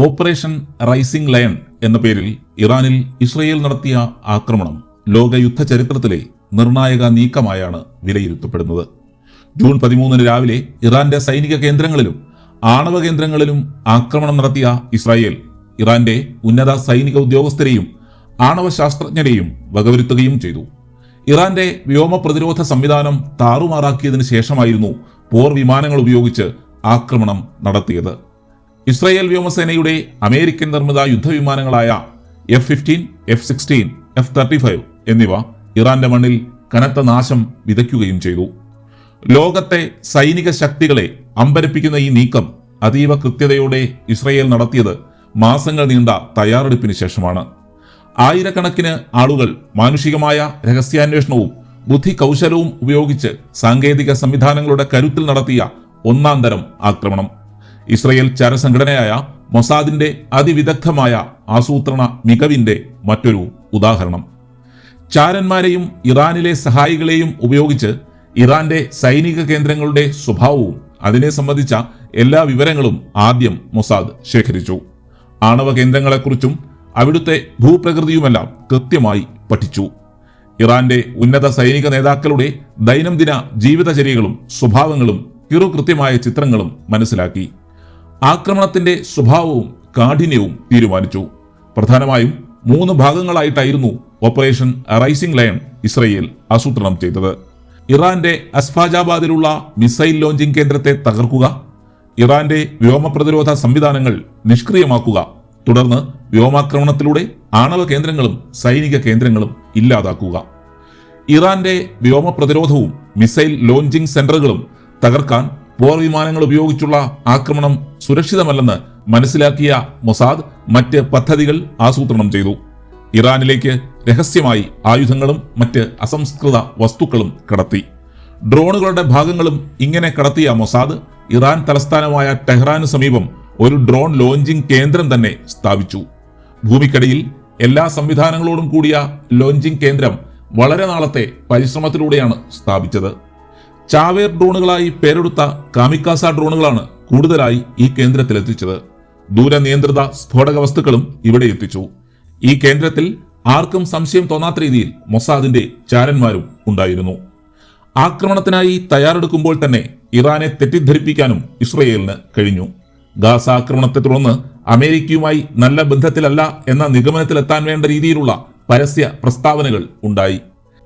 Operation rising lion എന്ന പേരിൽ ഇറാനിൽ ഇസ്രയേൽ നടത്തിയ ആക്രമണം ലോക യുദ്ധ ചരിത്രത്തിലെ നിർണായക നീക്കമായാണ് വിലയിരുത്തപ്പെടുന്നത്. ജൂൺ 13 രാവിലെ ഇറാന്റെ സൈനിക കേന്ദ്രങ്ങളിലും ആണവ കേന്ദ്രങ്ങളിലും ആക്രമണം നടത്തിയ ഇസ്രായേൽ ഇറാന്റെ ഉന്നത സൈനിക ഉദ്യോഗസ്ഥരെയും ആണവ ശാസ്ത്രജ്ഞരെയും വകവരുത്തുകയും ചെയ്തു. ഇറാന്റെ വ്യോമ പ്രതിരോധ സംവിധാനം താറുമാറാക്കിയതിനു ശേഷമായിരുന്നു പോർ വിമാനങ്ങൾ ഉപയോഗിച്ച് ആക്രമണം നടത്തിയത്. ഇസ്രായേൽ വ്യോമസേനയുടെ അമേരിക്കൻ നിർമ്മിത യുദ്ധവിമാനങ്ങളായ F-15, F-16, F-35 എന്നിവ ഇറാന്റെ മണ്ണിൽ കനത്ത നാശം വിതയ്ക്കുകയും ചെയ്തു. ലോകത്തെ സൈനിക ശക്തികളെ അമ്പരപ്പിക്കുന്ന ഈ നീക്കം അതീവ കൃത്യതയോടെ ഇസ്രായേൽ നടത്തിയത് മാസങ്ങൾ നീണ്ട തയ്യാറെടുപ്പിന് ശേഷമാണ്. ആയിരക്കണക്കിന് ആളുകൾ മാനുഷികമായ രഹസ്യാന്വേഷണവും ബുദ്ധി കൗശലവും ഉപയോഗിച്ച് സാങ്കേതിക സംവിധാനങ്ങളുടെ കരുത്തിൽ നടത്തിയ ഒന്നാം തരം ആക്രമണം. ഇസ്രയേൽ ചരസംഘടനയായ മൊസാദിന്റെ അതിവിദഗ്ധമായ ആസൂത്രണ മികവിന്റെ മറ്റൊരു ഉദാഹരണം. ചാരന്മാരെയും ഇറാനിലെ സഹായികളെയും ഉപയോഗിച്ച് ഇറാന്റെ സൈനിക കേന്ദ്രങ്ങളുടെ സ്വഭാവവും അതിനെ സംബന്ധിച്ച എല്ലാ വിവരങ്ങളും ആദ്യം മൊസാദ് ശേഖരിച്ചു. ആണവ കേന്ദ്രങ്ങളെക്കുറിച്ചും അവിടുത്തെ ഭൂപ്രകൃതിയുമെല്ലാം കൃത്യമായി പഠിച്ചു. ഇറാന്റെ ഉന്നത സൈനിക നേതാക്കളുടെ ദൈനംദിന ജീവിതചര്യകളും സ്വഭാവങ്ങളും കൃത്യമായ ചിത്രങ്ങളും മനസ്സിലാക്കി. ആക്രമണത്തിന്റെ സ്വഭാവവും കാഠിന്യവും തീരുമാനിച്ചു. പ്രധാനമായും 3 ഭാഗങ്ങളായിട്ടായിരുന്നു ഓപ്പറേഷൻ റൈസിംഗ് ലയൺ ഇസ്രയേൽ ആസൂത്രണം ചെയ്തത്. ഇറാന്റെ അസ്ഫാജാബാദിലുള്ള മിസൈൽ ലോഞ്ചിംഗ് കേന്ദ്രത്തെ തകർക്കുക, ഇറാന്റെ വ്യോമ പ്രതിരോധ സംവിധാനങ്ങൾ നിഷ്ക്രിയമാക്കുക, തുടർന്ന് വ്യോമാക്രമണത്തിലൂടെ ആണവ കേന്ദ്രങ്ങളും സൈനിക കേന്ദ്രങ്ങളും ഇല്ലാതാക്കുക. ഇറാന്റെ വ്യോമ പ്രതിരോധവും മിസൈൽ ലോഞ്ചിംഗ് സെന്ററുകളും തകർക്കാൻ പോർ വിമാനങ്ങൾ ഉപയോഗിച്ചുള്ള ആക്രമണം സുരക്ഷിതമല്ലെന്ന് മനസ്സിലാക്കിയ മൊസാദ് മറ്റ് പദ്ധതികൾ ആസൂത്രണം ചെയ്തു. ഇറാനിലേക്ക് രഹസ്യമായി ആയുധങ്ങളും മറ്റ് അസംസ്കൃത വസ്തുക്കളും കടത്തി. ഡ്രോണുകളുടെ ഭാഗങ്ങളും ഇങ്ങനെ കടത്തിയ മൊസാദ് ഇറാൻ തലസ്ഥാനമായ ടെഹ്റാന് സമീപം ഒരു ഡ്രോൺ ലോഞ്ചിംഗ് കേന്ദ്രം തന്നെ സ്ഥാപിച്ചു. ഭൂമിക്കടിയിൽ എല്ലാ സംവിധാനങ്ങളോടും കൂടിയ ലോഞ്ചിംഗ് കേന്ദ്രം വളരെ നാളത്തെ പരിശ്രമത്തിലൂടെയാണ് സ്ഥാപിച്ചത്. ചാവേർ ഡ്രോണുകളായി പേരെടുത്ത കാമിക്കാസ ഡ്രോണുകളാണ് കൂടുതലായി ഈ കേന്ദ്രത്തിലെത്തിച്ചത്. ദൂരനിയന്ത്രിത സ്ഫോടക വസ്തുക്കളും ഇവിടെ എത്തിച്ചു. ഈ കേന്ദ്രത്തിൽ ആർക്കും സംശയം തോന്നാത്ത രീതിയിൽ മൊസാദിന്റെ ചാരന്മാരും ഉണ്ടായിരുന്നു. ആക്രമണത്തിനായി തയ്യാറെടുക്കുമ്പോൾ തന്നെ ഇറാനെ തെറ്റിദ്ധരിപ്പിക്കാനും ഇസ്രയേലിന് കഴിഞ്ഞു. ഗാസ ആക്രമണത്തെ തുടർന്ന് അമേരിക്കയുമായി നല്ല ബന്ധത്തിലല്ല എന്ന നിഗമനത്തിലെത്താൻ വേണ്ട രീതിയിലുള്ള പരസ്യ പ്രസ്താവനകൾ ഉണ്ടായി.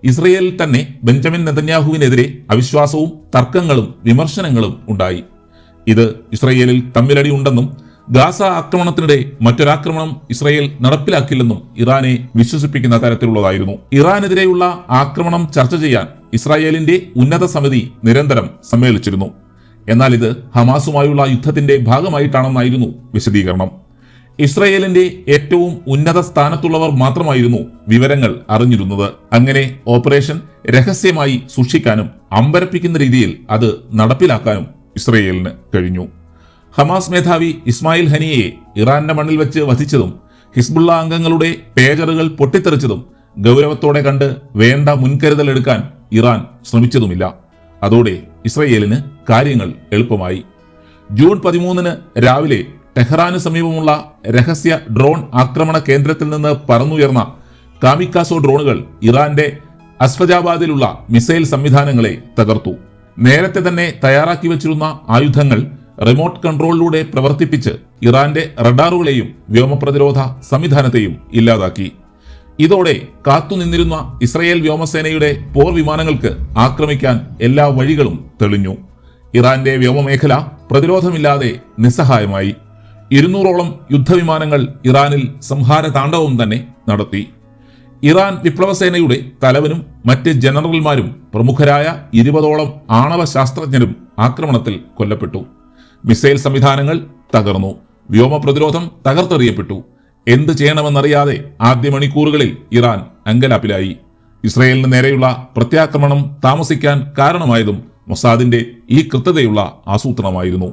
ഇസ്രയേലിൽ തന്നെ ബെഞ്ചമിൻ നെതന്യാഹുവിനെതിരെ അവിശ്വാസവും തർക്കങ്ങളും വിമർശനങ്ങളും ഉണ്ടായി. ഇത് ഇസ്രയേലിൽ തമ്മിലടി ഉണ്ടെന്നും ഗാസ ആക്രമണത്തിനിടെ മറ്റൊരാക്രമണം ഇസ്രയേൽ നടപ്പിലാക്കില്ലെന്നും ഇറാനെ വിശ്വസിപ്പിക്കുന്ന തരത്തിലുള്ളതായിരുന്നു. ഇറാനെതിരെയുള്ള ആക്രമണം ചർച്ച ചെയ്യാൻ ഇസ്രായേലിന്റെ ഉന്നത സമിതി നിരന്തരം സമ്മേളിച്ചിരുന്നു. എന്നാൽ ഇത് ഹമാസുമായുള്ള യുദ്ധത്തിന്റെ ഭാഗമായിട്ടാണെന്നായിരുന്നു വിശദീകരണം. ഇസ്രയേലിന്റെ ഏറ്റവും ഉന്നത സ്ഥാനത്തുള്ളവർ മാത്രമായിരുന്നു വിവരങ്ങൾ അറിഞ്ഞിരുന്നത്. അങ്ങനെ ഓപ്പറേഷൻ രഹസ്യമായി സൂക്ഷിക്കാനും അമ്പരപ്പിക്കുന്ന രീതിയിൽ അത് നടപ്പിലാക്കാനും ഇസ്രയേലിന് കഴിഞ്ഞു. ഹമാസ് മേധാവി ഇസ്മായിൽ ഹനിയയെ ഇറാന്റെ മണ്ണിൽ വെച്ച് വധിച്ചതും ഹിസ്ബുള്ള അംഗങ്ങളുടെ പേജറുകൾ പൊട്ടിത്തെറിച്ചതും ഗൗരവത്തോടെ കണ്ട് വേണ്ട മുൻകരുതൽ എടുക്കാൻ ഇറാൻ ശ്രമിച്ചതുമില്ല. അതോടെ ഇസ്രയേലിന് കാര്യങ്ങൾ എളുപ്പമായി. ജൂൺ 13 രാവിലെ ടെഹ്റാന് സമീപമുള്ള രഹസ്യ ഡ്രോൺ ആക്രമണ കേന്ദ്രത്തിൽ നിന്ന് പറന്നുയർന്ന കാമിക്കാസോ ഡ്രോണുകൾ ഇറാന്റെ അസ്ഫജാബാദിലുള്ള മിസൈൽ സംവിധാനങ്ങളെ തകർത്തു. നേരത്തെ തന്നെ തയ്യാറാക്കി വച്ചിരുന്ന ആയുധങ്ങൾ റിമോട്ട് കൺട്രോളിലൂടെ പ്രവർത്തിപ്പിച്ച് ഇറാന്റെ റഡാറുകളെയും വ്യോമപ്രതിരോധ സംവിധാനത്തെയും ഇല്ലാതാക്കി. ഇതോടെ കാത്തുനിന്നിരുന്ന ഇസ്രയേൽ വ്യോമസേനയുടെ പോർ വിമാനങ്ങൾക്ക് ആക്രമിക്കാൻ എല്ലാ വഴികളും തെളിഞ്ഞു. ഇറാന്റെ വ്യോമമേഖല പ്രതിരോധമില്ലാതെ നിസ്സഹായമായി. 200ഓളം യുദ്ധവിമാനങ്ങൾ ഇറാനിൽ സംഹാര താണ്ഡവം തന്നെ നടത്തി. ഇറാൻ വിപ്ലവസേനയുടെ തലവനും മറ്റ് ജനറൽമാരും പ്രമുഖരായ 20ഓളം ആണവ ശാസ്ത്രജ്ഞരും ആക്രമണത്തിൽ കൊല്ലപ്പെട്ടു. മിസൈൽ സംവിധാനങ്ങൾ തകർന്നു. വ്യോമ പ്രതിരോധം തകർത്തെറിയപ്പെട്ടു. എന്ത് ചെയ്യണമെന്നറിയാതെ ആദ്യ മണിക്കൂറുകളിൽ ഇറാൻ അങ്കലാപ്പിലായി. ഇസ്രയേലിന് നേരെയുള്ള പ്രത്യാക്രമണം താമസിക്കാൻ കാരണമായതും മൊസാദിന്റെ ഈ കൃത്യതയുള്ള ആസൂത്രണമായിരുന്നു.